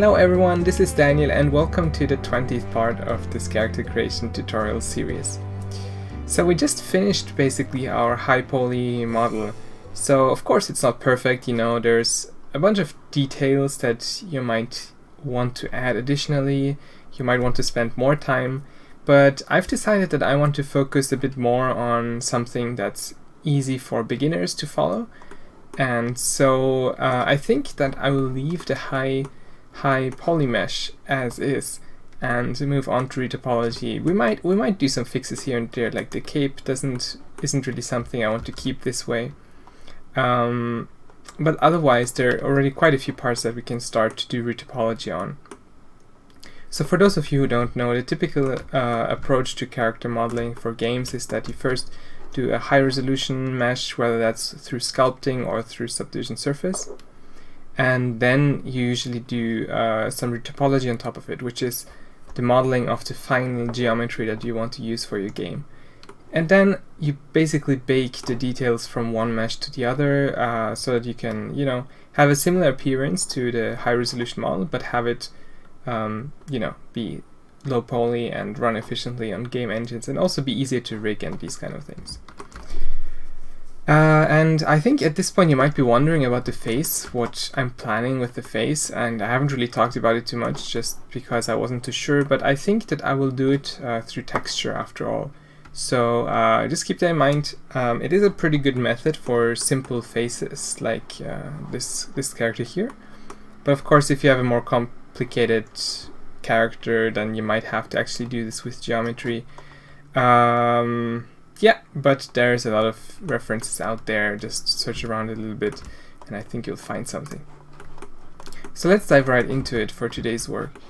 Hello everyone, this is Daniel and welcome to the 20th part of this character creation tutorial series. So we just finished basically our high poly model. So of course it's not perfect, you know, there's a bunch of details that you might want to add additionally, you might want to spend more time, but I've decided that I want to focus a bit more on something that's easy for beginners to follow. And so I think that I will leave the high poly mesh as is and move on to retopology. We might do some fixes here and there, like the cape isn't really something I want to keep this way. But otherwise there are already quite a few parts that we can start to do retopology on. So for those of you who don't know, the typical approach to character modeling for games is that you first do a high resolution mesh, whether that's through sculpting or through subdivision surface. And then you usually do some retopology on top of it, which is the modeling of the final geometry that you want to use for your game. And then you basically bake the details from one mesh to the other so that you can, you know, have a similar appearance to the high resolution model, but have it, you know, be low poly and run efficiently on game engines and also be easier to rig and these kind of things. And I think at this point you might be wondering about the face, what I'm planning with the face, and I haven't really talked about it too much just because I wasn't too sure, but I think that I will do it through texture after all. So just keep that in mind. It is a pretty good method for simple faces like this character here, but of course if you have a more complicated character then you might have to actually do this with geometry. Yeah, but there's a lot of references out there. Just search around a little bit and I think you'll find something. So let's dive right into it for today's work.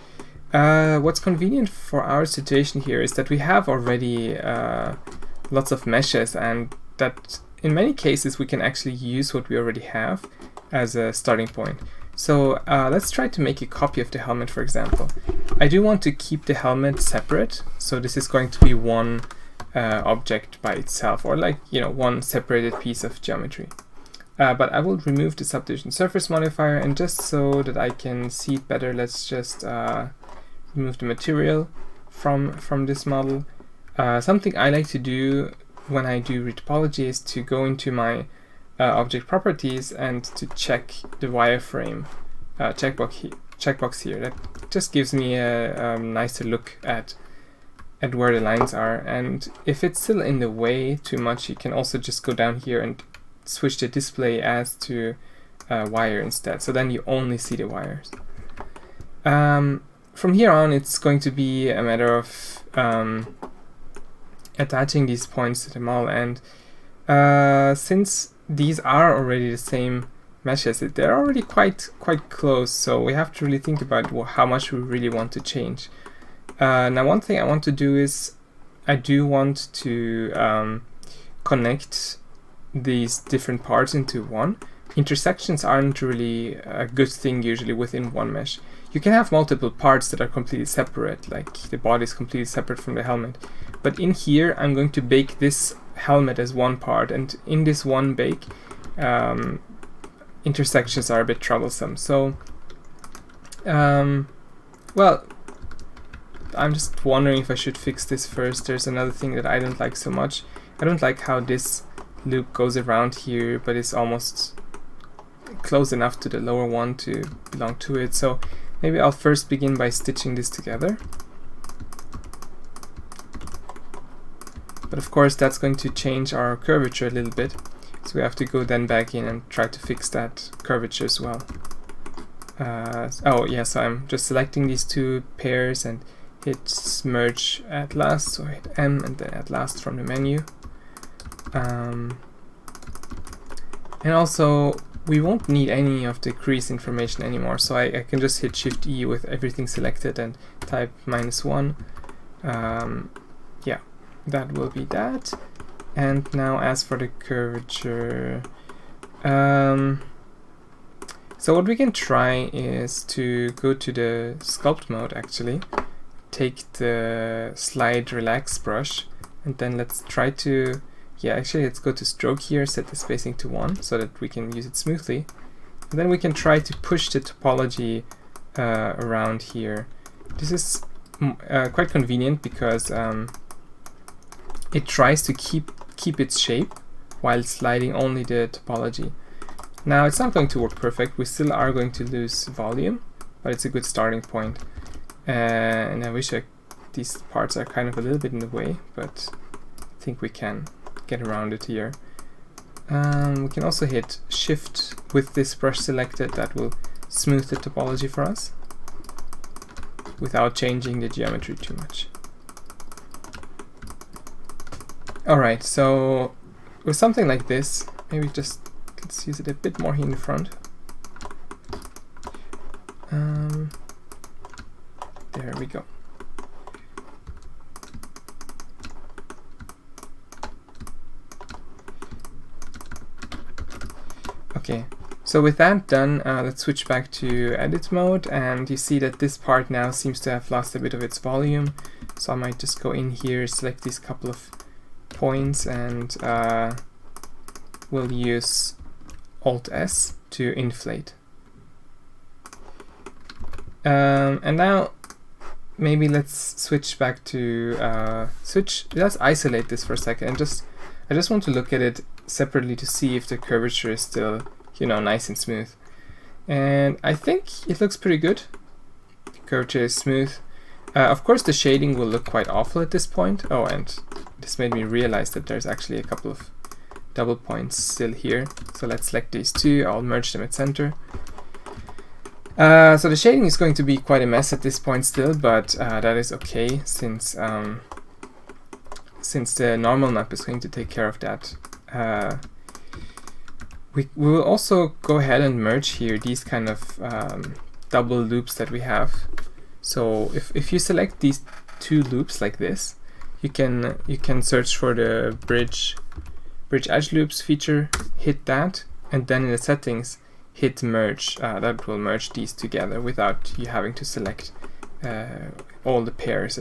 What's convenient for our situation here is that we have already lots of meshes, and that in many cases we can actually use what we already have as a starting point. So let's try to make a copy of the helmet, for example. I do want to keep the helmet separate, so this is going to be one object by itself, or like, you know, one separated piece of geometry. But I will remove the subdivision surface modifier, and just so that I can see it better, let's just remove the material from this model. Something I like to do when I do retopology is to go into my object properties and to check the wireframe checkbox here. That just gives me a nicer look at where the lines are, and if it's still in the way too much, you can also just go down here and switch the display as to wire instead, so then you only see the wires. From here on it's going to be a matter of attaching these points to the model, and since these are already the same meshes, they're already quite close, so we have to really think about how much we really want to change. Now one thing I want to do is I do want to connect these different parts into one. Intersections aren't really a good thing usually within one mesh. You can have multiple parts that are completely separate, like the body is completely separate from the helmet. But in here I'm going to bake this helmet as one part, and in this one bake intersections are a bit troublesome. So well, I'm just wondering if I should fix this first. There's another thing that I don't like so much. I don't like how this loop goes around here, but it's almost close enough to the lower one to belong to it. So maybe I'll first begin by stitching this together. But of course that's going to change our curvature a little bit. So we have to go then back in and try to fix that curvature as well. Oh yeah, so I'm just selecting these two pairs and hit merge at last, so hit M and then at last from the menu. And also we won't need any of the crease information anymore, so I can just hit Shift E with everything selected and type -1. Yeah, that will be that. And now as for the curvature, so what we can try is to go to the sculpt mode actually, take the slide relax brush, and then let's try to, yeah, actually let's go to stroke here, set the spacing to 1 so that we can use it smoothly. And then we can try to push the topology around here. This is quite convenient because it tries to keep its shape while sliding only the topology. Now it's not going to work perfect. We still are going to lose volume, but it's a good starting point. And I wish these parts are kind of a little bit in the way, but I think we can get around it here. We can also hit Shift with this brush selected. That will smooth the topology for us without changing the geometry too much. Alright, so with something like this, maybe just let's use it a bit more here in the front. There we go. Okay, so with that done, let's switch back to edit mode, and you see that this part now seems to have lost a bit of its volume. So I might just go in here, select these couple of points, and we'll use Alt-S to inflate. And now maybe let's switch back to let's isolate this for a second, and I just want to look at it separately to see if the curvature is still, you know, nice and smooth. And I think it looks pretty good. The curvature is smooth. Of course the shading will look quite awful at this point. Oh, and this made me realize that there's actually a couple of double points still here. So let's select these two, I'll merge them at center. So the shading is going to be quite a mess at this point still, but that is okay, since the normal map is going to take care of that. We will also go ahead and merge here these kind of double loops that we have. So if you select these two loops like this, you can search for the bridge edge loops feature, hit that, and then in the settings hit merge. That will merge these together without you having to select all the pairs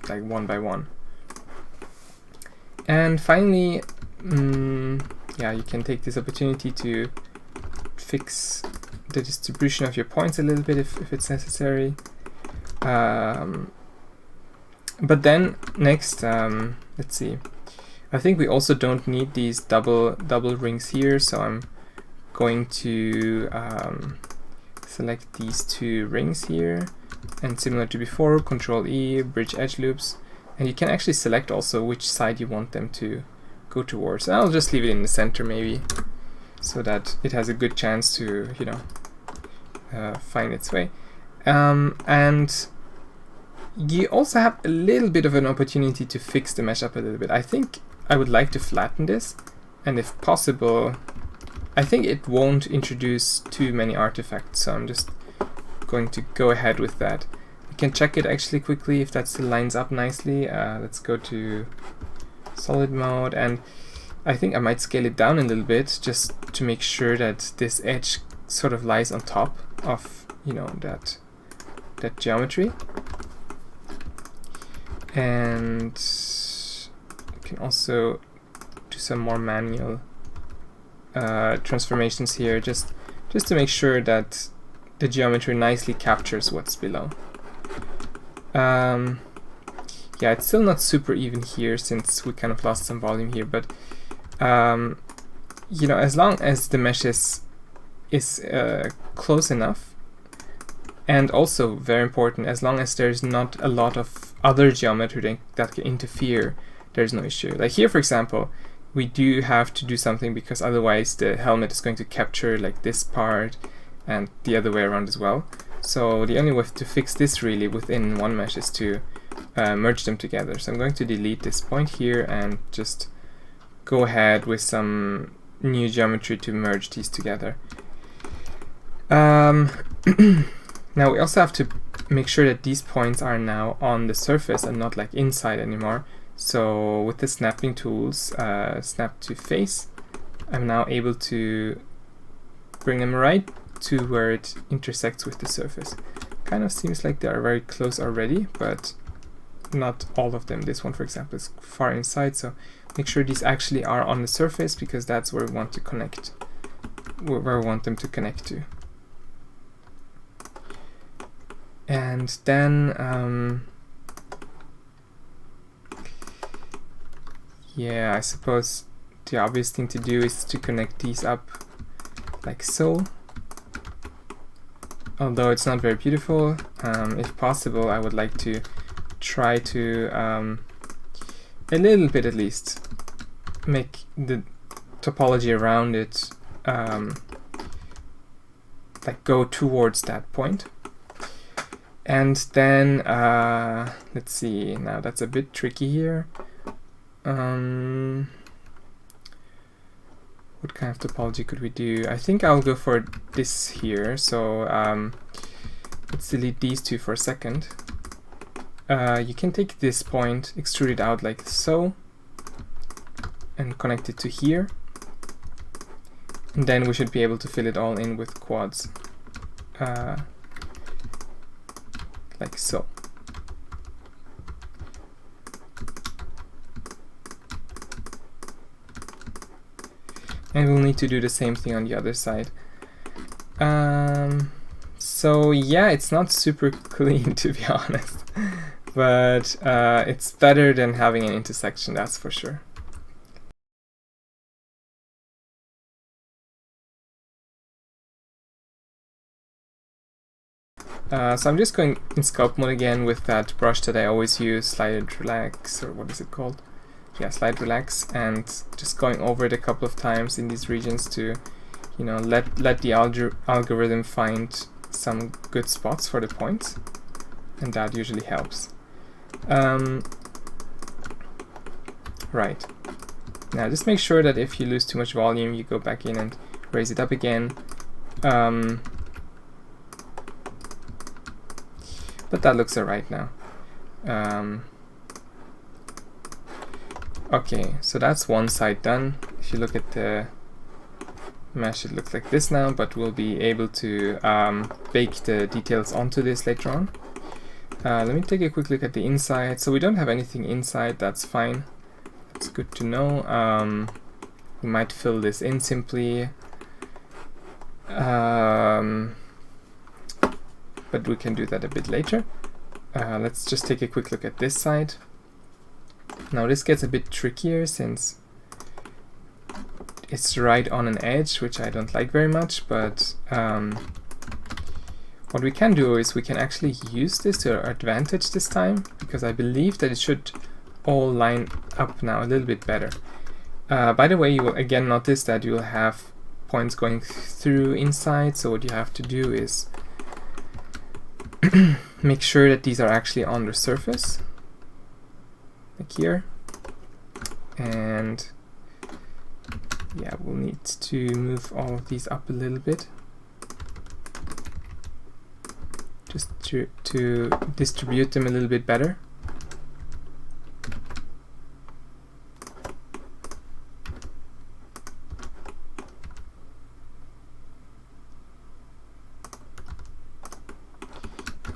like one by one. And finally, yeah, you can take this opportunity to fix the distribution of your points a little bit if it's necessary. But then next, let's see. I think we also don't need these double rings here, so I'm going to select these two rings here, and similar to before, Control E, bridge edge loops, and you can actually select also which side you want them to go towards. And I'll just leave it in the center maybe, so that it has a good chance to, you know, find its way. And you also have a little bit of an opportunity to fix the mesh up a little bit. I think I would like to flatten this, and if possible, I think it won't introduce too many artifacts, so I'm just going to go ahead with that. You can check it actually quickly if that still lines up nicely. Let's go to solid mode, and I think I might scale it down a little bit just to make sure that this edge sort of lies on top of, you know, that geometry. And you can also do some more manual transformations here, just to make sure that the geometry nicely captures what's below. Yeah, it's still not super even here since we kind of lost some volume here, but you know, as long as the mesh is close enough, and also very important, as long as there's not a lot of other geometry that can interfere, there's no issue. Like here, for example, we do have to do something because otherwise the helmet is going to capture like this part and the other way around as well. So the only way to fix this really within one mesh is to merge them together. So I'm going to delete this point here and just go ahead with some new geometry to merge these together. Now we also have to make sure that these points are now on the surface and not like inside anymore. So with the snapping tools, snap to face, I'm now able to bring them right to where it intersects with the surface. Kind of seems like they are very close already, but not all of them. This one, for example, is far inside, so make sure these actually are on the surface because that's where we want to connect, where we want them to connect to. And then yeah, I suppose the obvious thing to do is to connect these up like so. Although it's not very beautiful, if possible, I would like to try to, a little bit at least, make the topology around it like go towards that point. And then, let's see, now that's a bit tricky here. What kind of topology could we do? I think I'll go for this here. So let's delete these two for a second. You can take this point, extrude it out like so, and connect it to here. And then we should be able to fill it all in with quads. Like so. And we'll need to do the same thing on the other side. So yeah, it's not super clean, to be honest, but it's better than having an intersection, that's for sure. So I'm just going in sculpt mode again with that brush that I always use, slide relax, or what is it called? Yeah, slide relax, and just going over it a couple of times in these regions to, you know, let the algorithm find some good spots for the points, and that usually helps. Right. Now just make sure that if you lose too much volume, you go back in and raise it up again. But that looks alright now. Okay, so that's one side done. If you look at the mesh, it looks like this now, but we'll be able to bake the details onto this later on. Let me take a quick look at the inside. So we don't have anything inside, that's fine. That's good to know. We might fill this in simply. But we can do that a bit later. Let's just take a quick look at this side. Now this gets a bit trickier since it's right on an edge, which I don't like very much, but what we can do is we can actually use this to our advantage this time, because I believe that it should all line up now a little bit better. By the way, you will again notice that you will have points going through inside, so what you have to do is make sure that these are actually on the surface, like here. And yeah, we'll need to move all of these up a little bit, just to distribute them a little bit better.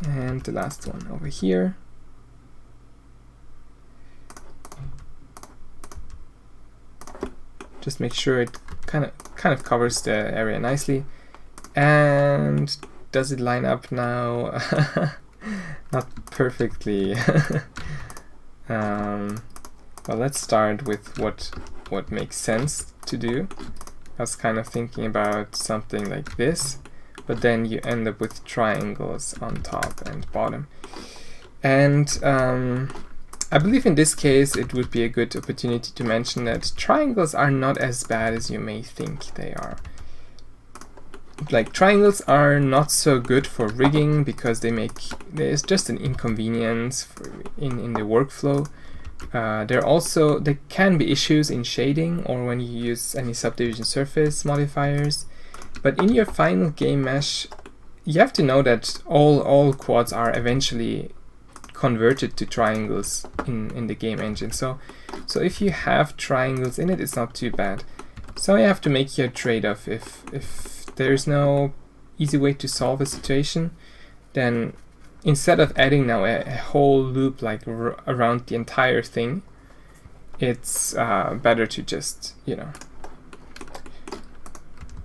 And the last one over here. Just make sure it kind of covers the area nicely. And does it line up now? Not perfectly. Well, let's start with what makes sense to do. I was kind of thinking about something like this, but then you end up with triangles on top and bottom. And I believe in this case it would be a good opportunity to mention that triangles are not as bad as you may think they are. Like, triangles are not so good for rigging because there's just an inconvenience in the workflow. There can be issues in shading or when you use any subdivision surface modifiers. But in your final game mesh, you have to know that all quads are eventually converted to triangles in the game engine. So if you have triangles in it, it's not too bad. So you have to make your trade-off. If there's no easy way to solve a situation, then instead of adding now a whole loop like around the entire thing, it's better to just, you know,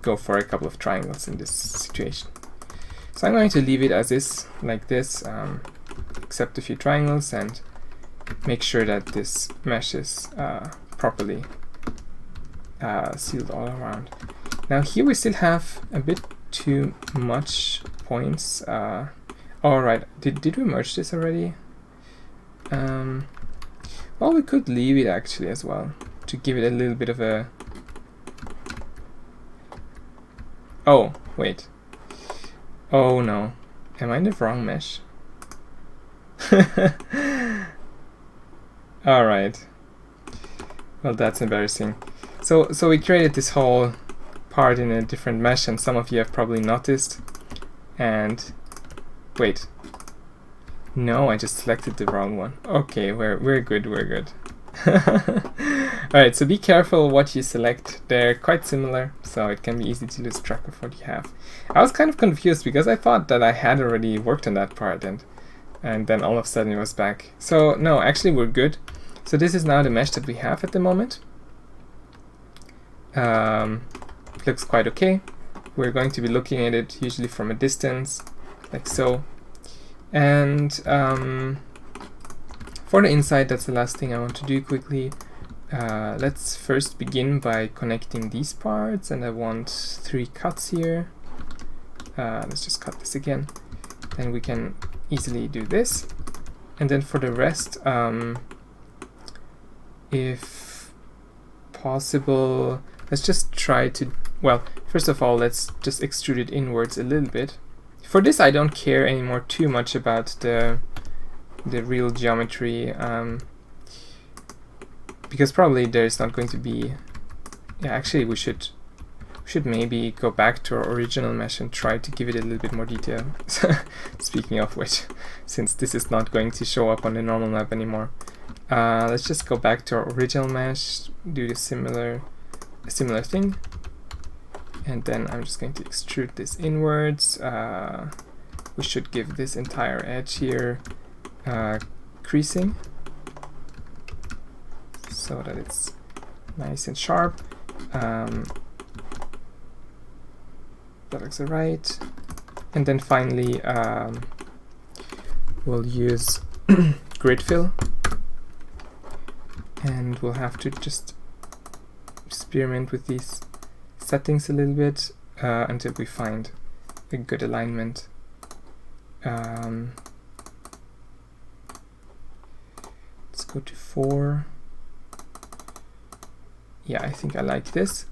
go for a couple of triangles in this situation. So So I'm going to leave it as is, like this, except a few triangles, and make sure that this mesh is properly sealed all around. Now here we still have a bit too much points. Alright, did we merge this already? Well, we could leave it actually as well, to give it a little bit of a... Oh, wait. Oh no. Am I in the wrong mesh? Alright. Well, that's embarrassing. So we created this whole part in a different mesh, and some of you have probably noticed. And wait. No, I just selected the wrong one. Okay, we're good, we're good. Alright, so be careful what you select. They're quite similar, so it can be easy to lose track of what you have. I was kind of confused because I thought that I had already worked on that part, and then all of a sudden it was back. So no, actually we're good. So this is now the mesh that we have at the moment. Looks quite okay. We're going to be looking at it usually from a distance, like so. And for the inside, that's the last thing I want to do quickly. Let's first begin by connecting these parts, and I want 3 cuts here. Let's just cut this again. Then we can easily do this. And then for the rest, if possible, let's just try to, well, first of all, let's just extrude it inwards a little bit. For this, I don't care anymore too much about the real geometry, because probably there's not going to be... Yeah, actually we should maybe go back to our original mesh and try to give it a little bit more detail. Speaking of which, since this is not going to show up on the normal map anymore, let's just go back to our original mesh, do a similar thing. And then I'm just going to extrude this inwards. We should give this entire edge here creasing, so that it's nice and sharp. That looks alright. And then finally, we'll use grid fill, and we'll have to just experiment with these settings a little bit until we find a good alignment. Let's go to 4. Yeah, I think I like this.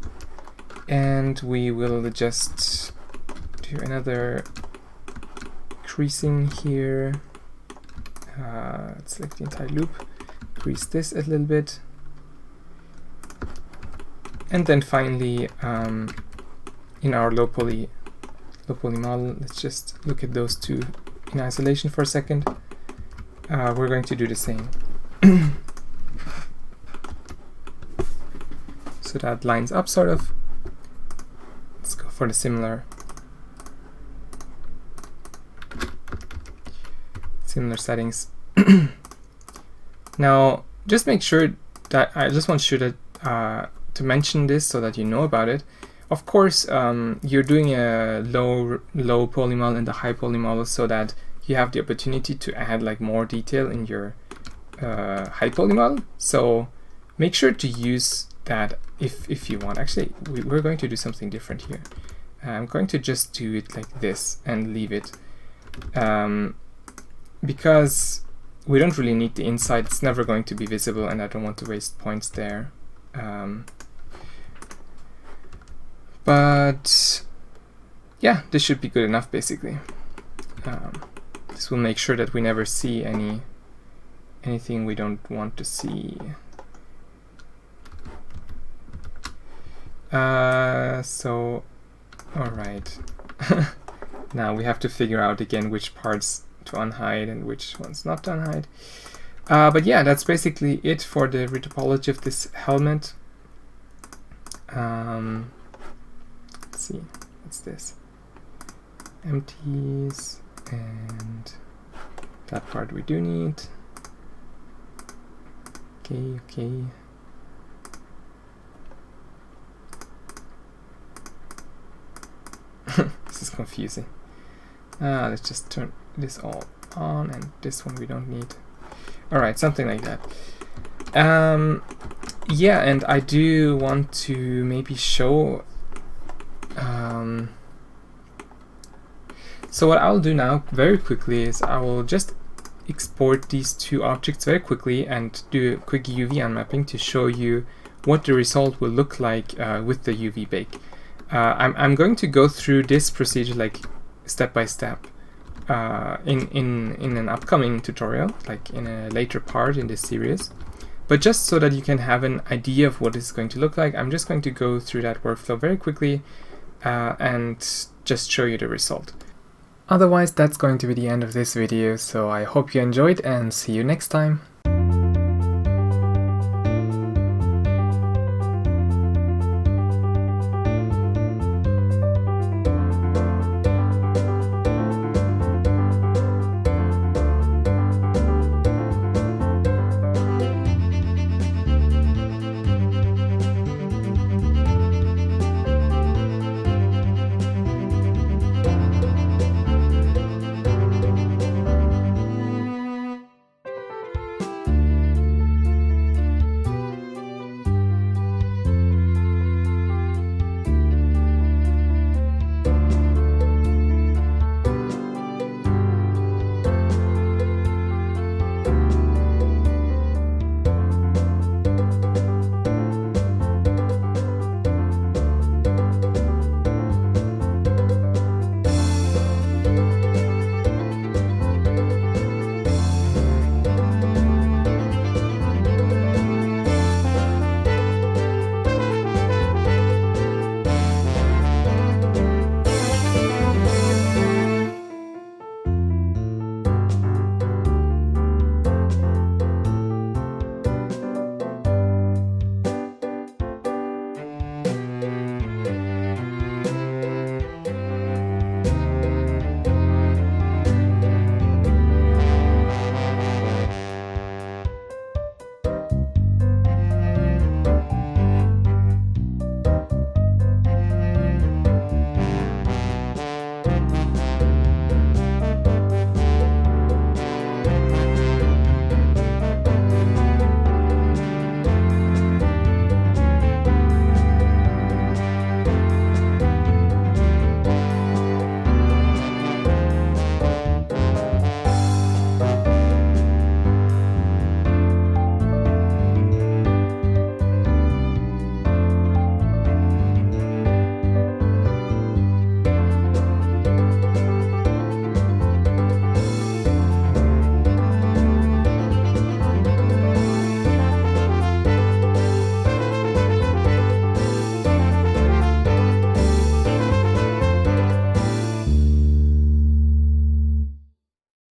And we will just do another creasing here. Let's select the entire loop, crease this a little bit. And then finally, in our low poly model, let's just look at those two in isolation for a second. We're going to do the same. So that lines up sort of. Let's go for the similar settings. Now, just make sure that I just want you to mention this so that you know about it. Of course, you're doing a low poly model and a high poly model so that you have the opportunity to add like more detail in your high poly model. So make sure to use that if you want. Actually, we're going to do something different here. I'm going to just do it like this and leave it, because we don't really need the inside. It's never going to be visible, and I don't want to waste points there. But yeah, this should be good enough basically. This will make sure that we never see anything we don't want to see. So, alright. Now we have to figure out again which parts to unhide and which ones not to unhide. But yeah, that's basically it for the retopology of this helmet. Let's see, what's this? Empties, and that part we do need. Okay. This is confusing. Let's just turn this all on, and this one we don't need. Alright, something like that. Yeah, and I do want to maybe show... so what I'll do now very quickly is I will just export these two objects very quickly and do a quick UV unmapping to show you what the result will look like with the UV bake. I'm going to go through this procedure like step by step in an upcoming tutorial, like in a later part in this series. But just so that you can have an idea of what it's going to look like, I'm just going to go through that workflow very quickly and just show you the result. Otherwise, that's going to be the end of this video, so I hope you enjoyed and see you next time.